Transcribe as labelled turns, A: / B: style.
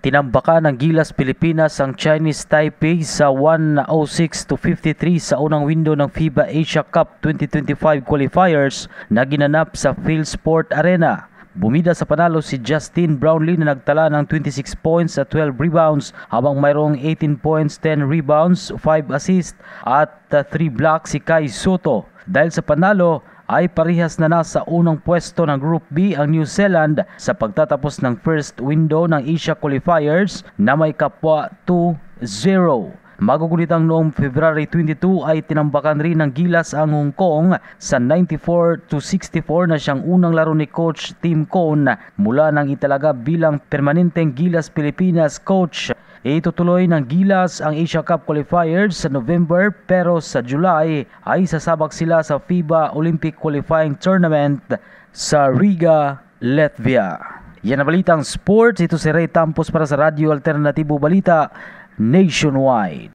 A: Tinambakan ng Gilas Pilipinas ang Chinese Taipei sa 106-53 sa unang window ng FIBA Asia Cup 2025 qualifiers na ginanap sa PhilSport Arena. Bumida sa panalo si Justin Brownlee na nagtala ng 26 points at 12 rebounds habang mayroong 18 points, 10 rebounds, 5 assists at 3 blocks si Kai Soto. Dahil sa panalo ay parihas na nasa unang pwesto ng Group B ang New Zealand sa pagtatapos ng first window ng Asia qualifiers na may kapwa 2-0. Magugunitang noong February 22 ay tinambakan rin ng Gilas ang Hong Kong sa 94-64 na siyang unang laro ni Coach Tim Cone mula nang italaga bilang permanenteng Gilas Pilipinas coach. Itutuloy ng Gilas ang Asia Cup qualifiers sa November pero sa July ay sasabak sila sa FIBA Olympic Qualifying Tournament sa Riga, Latvia. Yan ang balitang sports. Ito si Ray Tampos para sa Radyo Alternatibo Balita Nationwide.